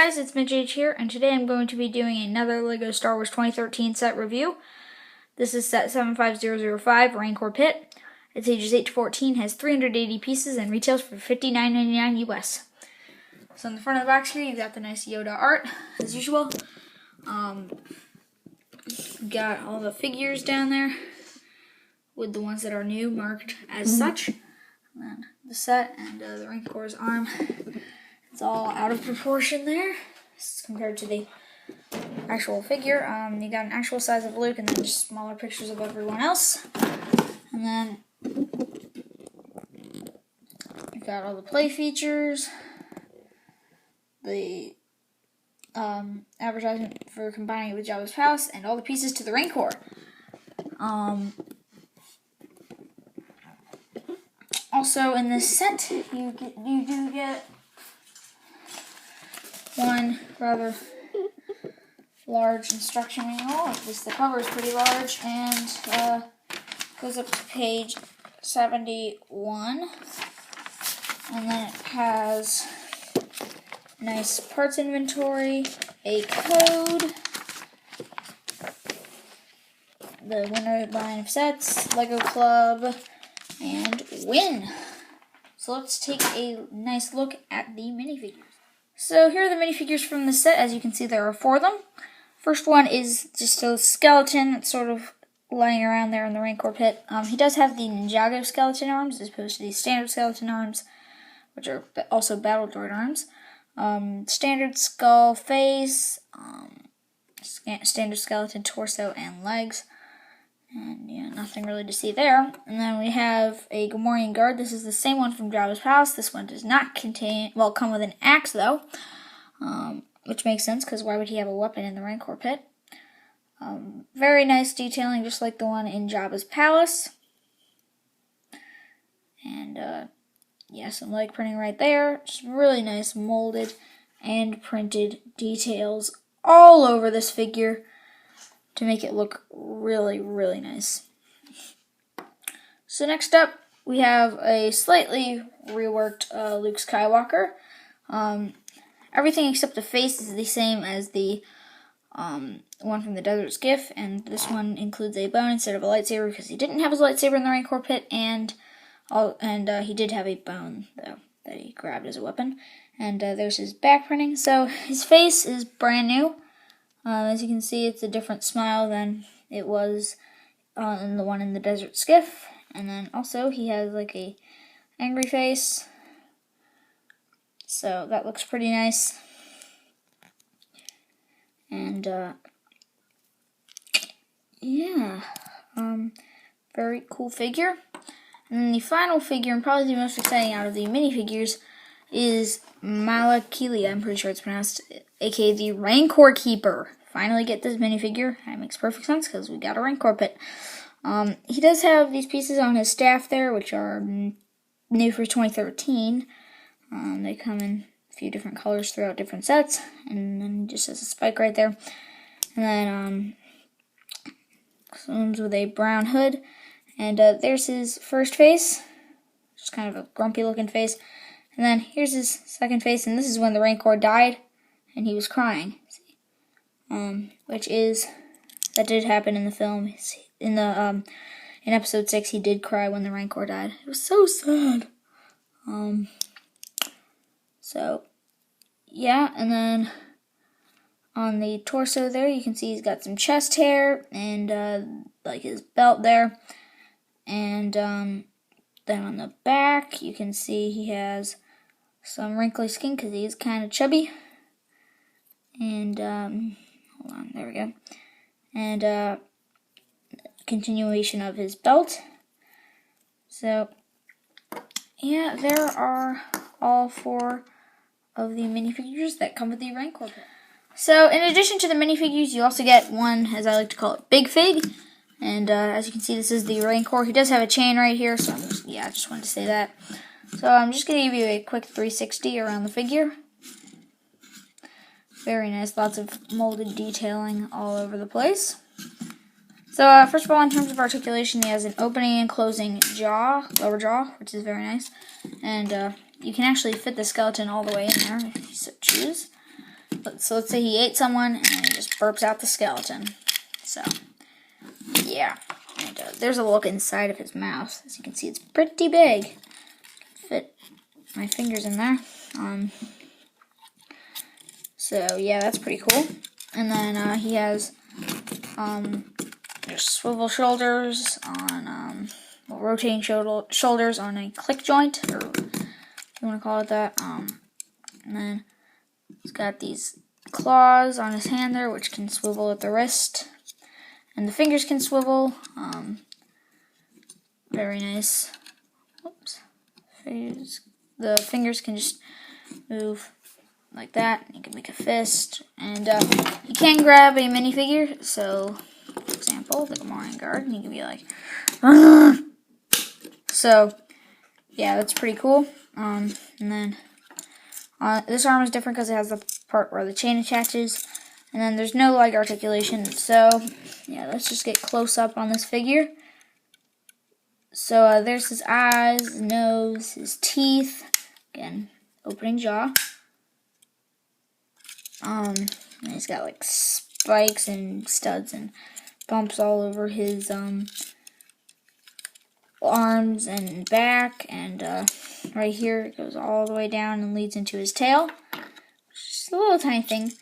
guys, it's Mitch H here, and today I'm going to be doing another LEGO Star Wars 2013 set review. This is set 75005, Rancor Pit. It's ages 8 to 14, has 380 pieces, and retails for $59.99 US. So in the front of the box here, you've got the nice Yoda art, as usual. Got all the figures down there, with the ones that are new marked as such. And then the set and the Rancor's arm. It's all out of proportion there compared to the actual figure. You got an actual size of Luke and then just smaller pictures of everyone else. And then you've got all the play features, the advertisement for combining it with Jabba's Palace, and all the pieces to the Rancor. Also in this set, you do get one rather large instruction manual. At least the cover is pretty large, and goes up to page 71. And then it has a nice parts inventory, a code, the winner line of sets, Lego Club, and win. So let's take a nice look at the minifigures. So here are the minifigures from the set. As you can see, there are 4 of them. First one is just a skeleton that's sort of lying around there in the Rancor pit. He does have the Ninjago skeleton arms as opposed to the standard skeleton arms, which are also battle droid arms. Standard skull face, standard skeleton torso and legs. And yeah, nothing really to see there. And then we have a Gamorrean guard. This is the same one from Jabba's Palace. This one does not come with an axe though, which makes sense because why would he have a weapon in the Rancor pit? Very nice detailing, just like the one in Jabba's Palace. And yeah, some leg printing right there. Just really nice molded and printed details all over this figure to make it look really, really nice. So next up, we have a slightly reworked Luke Skywalker. Everything except the face is the same as the one from the Desert Skiff, and this one includes a bone instead of a lightsaber because he didn't have his lightsaber in the Rancor pit, and he did have a bone though that he grabbed as a weapon. And there's his back printing. So his face is brand new. As you can see, it's a different smile than it was in the one in the Desert Skiff. And then also he has like a angry face. So that looks pretty nice. And yeah, very cool figure. And then the final figure, and probably the most exciting out of the minifigures, is Malakilia, I'm pretty sure it's pronounced, aka the Rancor Keeper. Finally get this minifigure. That makes perfect sense because we got a Rancor pit. He does have these pieces on his staff there, which are new for 2013. They come in a few different colors throughout different sets, and then just has a spike right there. And then comes with a brown hood, and there's his first face, just kind of a grumpy looking face. And then here's his second face, and this is when the Rancor died, and he was crying. That did happen in the film. In episode 6, he did cry when the Rancor died. It was so sad. So yeah, and then on the torso there, you can see he's got some chest hair and like his belt there, and then on the back, you can see he has some wrinkly skin because he is kind of chubby. And hold on, there we go. And continuation of his belt. So yeah, there are all 4 of the minifigures that come with the Rancor pit. So in addition to the minifigures, you also get one, as I like to call it, Big Fig. And as you can see, this is the Rancor. He does have a chain right here, so I just wanted to say that. So I'm just going to give you a quick 360 around the figure. Very nice, lots of molded detailing all over the place. So first of all, in terms of articulation, he has an opening and closing jaw, lower jaw, which is very nice. And you can actually fit the skeleton all the way in there if you so choose. So let's say he ate someone, and then he just burps out the skeleton. So, yeah. And, there's a look inside of his mouth. As you can see, it's pretty big. Fit my fingers in there. So yeah, that's pretty cool. And then he has just swivel shoulders on rotating shoulders on a click joint, or if you want to call it that. And then he's got these claws on his hand there, which can swivel at the wrist, and the fingers can swivel. Very nice. Oops. The fingers can just move like that. You can make a fist, and you can grab a minifigure. So, for example, the Gamorrean guard, and you can be like, "Argh!" So, yeah, that's pretty cool. And then this arm is different because it has the part where the chain attaches, and then there's no leg articulation. So, yeah, let's just get close up on this figure. So there's his eyes, his nose, his teeth. Again, opening jaw. And he's got like spikes and studs and bumps all over his arms and back, and right here it goes all the way down and leads into his tail. Just a little tiny thing.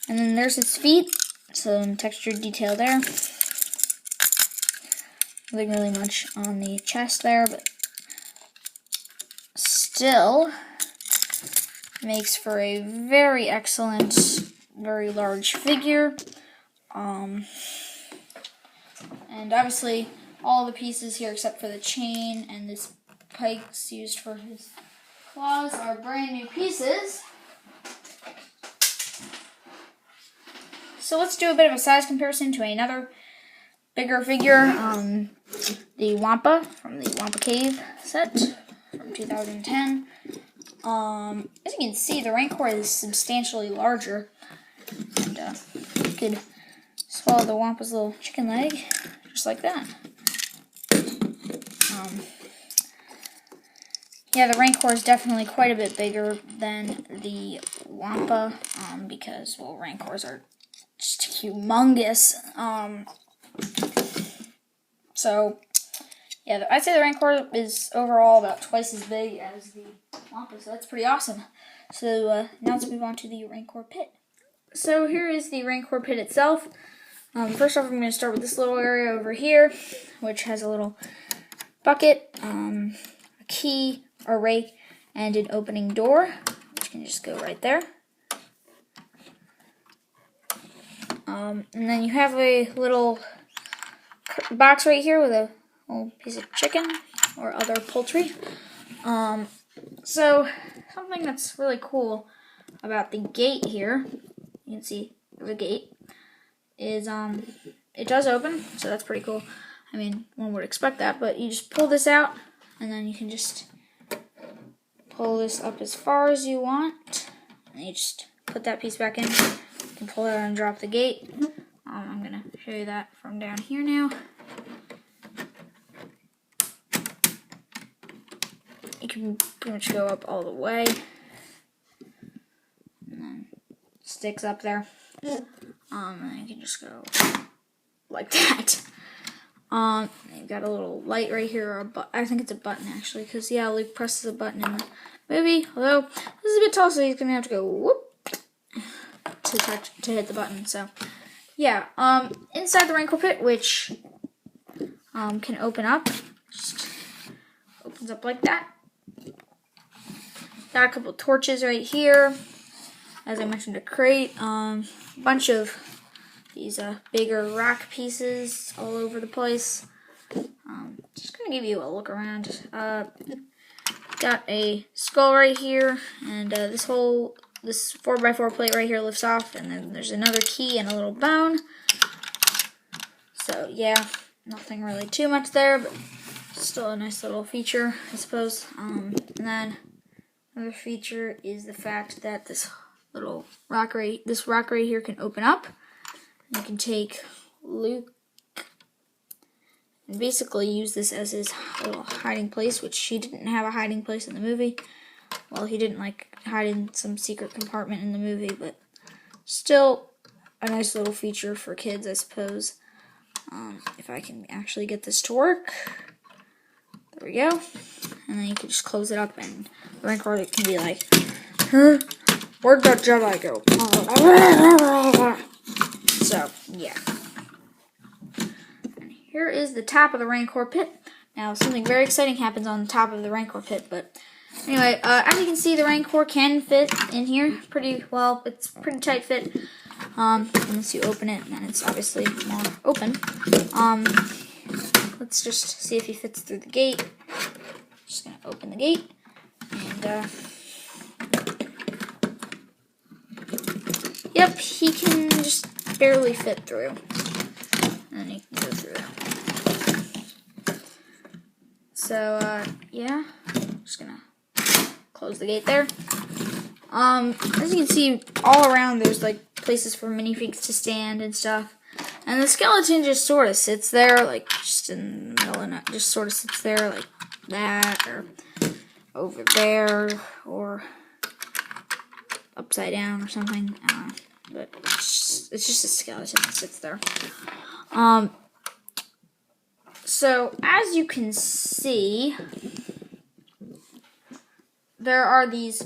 And then there's his feet, some textured detail there. Nothing really much on the chest there, but still makes for a very excellent, very large figure. And obviously all the pieces here except for the chain and this pikes used for his claws are brand new pieces. So let's do a bit of a size comparison to another bigger figure, the Wampa from the Wampa Cave set from 2010. As you can see, the Rancor is substantially larger, and you could swallow the Wampa's little chicken leg just like that. Yeah, the Rancor is definitely quite a bit bigger than the Wampa, because, well, Rancors are just humongous. So, yeah, I'd say the Rancor is overall about twice as big as the Wampa, so that's pretty awesome. So, now let's move on to the Rancor pit. So, here is the Rancor pit itself. First off, I'm going to start with this little area over here, which has a little bucket, a key, a rake, and an opening door, which can just go right there. And then you have a little box right here with a little piece of chicken or other poultry. So something that's really cool about the gate here, you can see the gate, is it does open, so that's pretty cool. I mean, one would expect that, but you just pull this out, and then you can just pull this up as far as you want, and you just put that piece back in. You can pull it out and drop the gate. I'm going to show you that from down here now. You can pretty much go up all the way, and then sticks up there. And then you can just go like that. You've got a little light right here, or I think it's a button actually, because yeah, Luke presses a button in the movie. Although this is a bit tall, so he's gonna have to go whoop to hit the button. So yeah, inside the Rancor pit, which can open up, just opens up like that. Got a couple torches right here. As I mentioned, a crate, bunch of these bigger rock pieces all over the place. Just gonna give you a look around. Got a skull right here, and this 4x4 plate right here lifts off, and then there's another key and a little bone. So yeah, nothing really too much there, but still a nice little feature, I suppose. And then another feature is the fact that this rock right here can open up. You can take Luke and basically use this as his little hiding place, which he didn't have a hiding place in the movie. Well, he didn't like hide in some secret compartment in the movie, but Still a nice little feature for kids, I suppose. If I can actually get this to work. There we go. And then you can just close it up, and the Rancor can be like, huh? Where'd that Jedi go? So, yeah. And here is the top of the Rancor pit. Now, something very exciting happens on the top of the Rancor pit, but anyway, as you can see, the Rancor can fit in here pretty well. It's pretty tight fit. Once you open it, then it's obviously more open. Let's just see if he fits through the gate. Just gonna open the gate, and yep, he can just barely fit through. And he can go through. So, yeah, just gonna close the gate there. As you can see, all around there's like places for minifigs to stand and stuff. And the skeleton just sort of sits there, like just in the middle, and it just sort of sits there like that, or over there, or upside down or something. But it's just a skeleton that sits there. So as you can see, there are these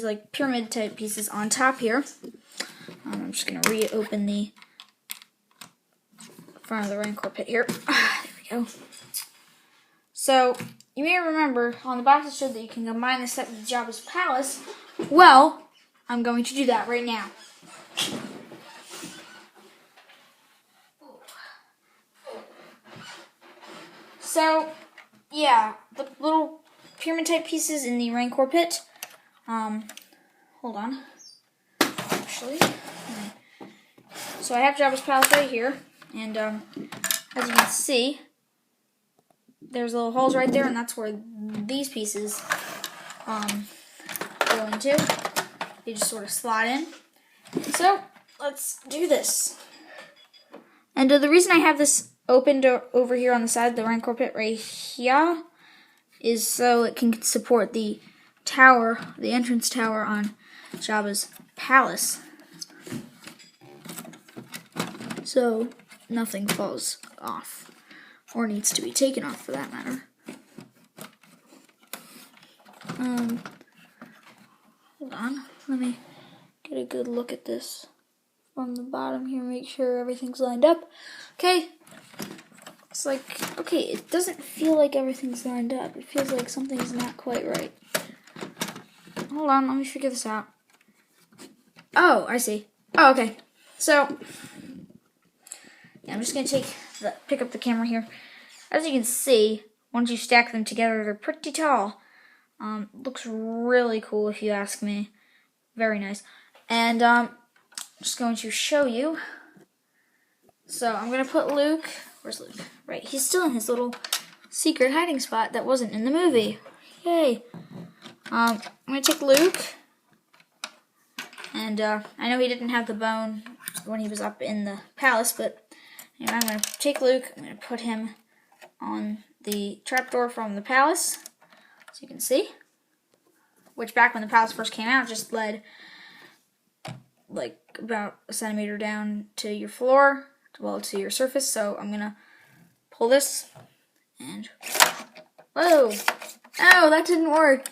like pyramid type pieces on top here. I'm just gonna reopen the front of the Rancor pit here. There we go. So you may remember on the box it showed that you can combine the set with Jabba's palace. Well, I'm going to do that right now. So yeah, the little pyramid type pieces in the Rancor pit. Hold on. Actually, so I have Jabba's palace right here, and as you can see, there's little holes right there, and that's where these pieces go into. They just sort of slot in. So let's do this. And the reason I have this opened over here on the side of the Rancor pit right here is so it can support the tower, the entrance tower on Jabba's palace. So nothing falls off, or needs to be taken off for that matter. Hold on, let me get a good look at this from the bottom here, make sure everything's lined up. Okay, it's like, okay, it doesn't feel like everything's lined up. It feels like something's not quite right. Hold on, let me figure this out. Oh, I see. Oh, okay. So, yeah, I'm just going to pick up the camera here. As you can see, once you stack them together, they're pretty tall. Looks really cool if you ask me. Very nice. And I'm just going to show you. So I'm going to put Luke. Where's Luke? Right, he's still in his little secret hiding spot that wasn't in the movie. Yay. I'm going to take Luke. And I know he didn't have the bone when he was up in the palace, but anyway, I'm going to take Luke. I'm going to put him on the trapdoor from the palace, so you can see. Which back when the palace first came out, just led like about a centimeter down to your floor, well, to your surface. So I'm going to pull this, and whoa! Oh, that didn't work.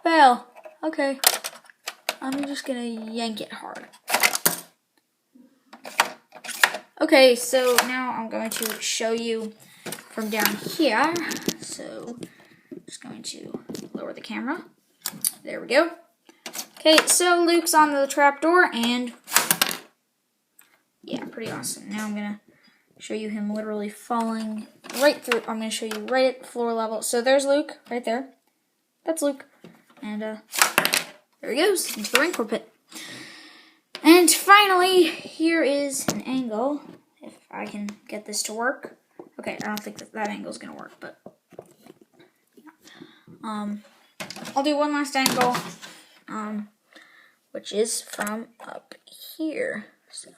Fail. Okay. I'm just gonna yank it hard. Okay, so now I'm going to show you from down here. So I'm just going to lower the camera. There we go. Okay, so Luke's on the trapdoor, and yeah, pretty awesome. Now I'm gonna show you him literally falling right through. I'm gonna show you right at floor level. So there's Luke right there. That's Luke, and there he goes into the Rancor pit. And finally, here is an angle, if I can get this to work. Okay, I don't think that angle is going to work, but yeah. I'll do one last angle, which is from up here. So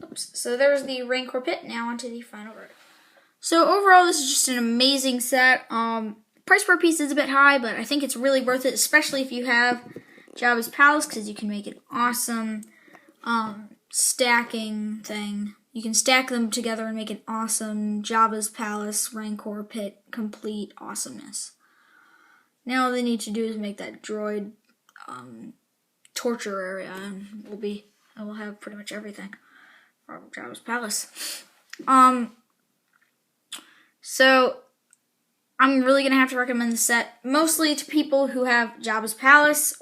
oops. So there's the Rancor pit. Now onto the final verdict. So overall, this is just an amazing set. Price per piece is a bit high, but I think it's really worth it, especially if you have Jabba's Palace, because you can make an awesome stacking thing. You can stack them together and make an awesome Jabba's Palace Rancor pit complete awesomeness. Now all they need to do is make that droid torture area, and we'll have pretty much everything from Jabba's Palace. So I'm really gonna have to recommend the set mostly to people who have Jabba's Palace.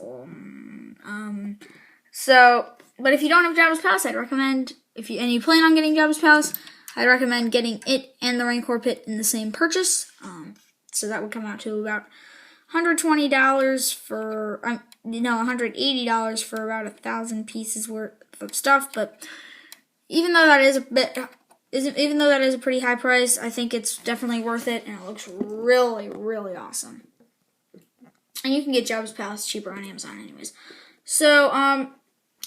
But if you don't have Jabba's Palace, I'd recommend and you plan on getting Jabba's Palace, I'd recommend getting it and the Rancor pit in the same purchase. So that would come out to about $120 for $180 for about 1,000 pieces worth of stuff. But even though that is a pretty high price, I think it's definitely worth it, and it looks really, really awesome. And you can get Jabba's Palace cheaper on Amazon anyways. So,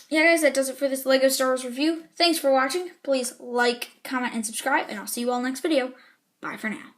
yeah guys, that does it for this LEGO Star Wars review. Thanks for watching. Please like, comment, and subscribe, and I'll see you all next video. Bye for now.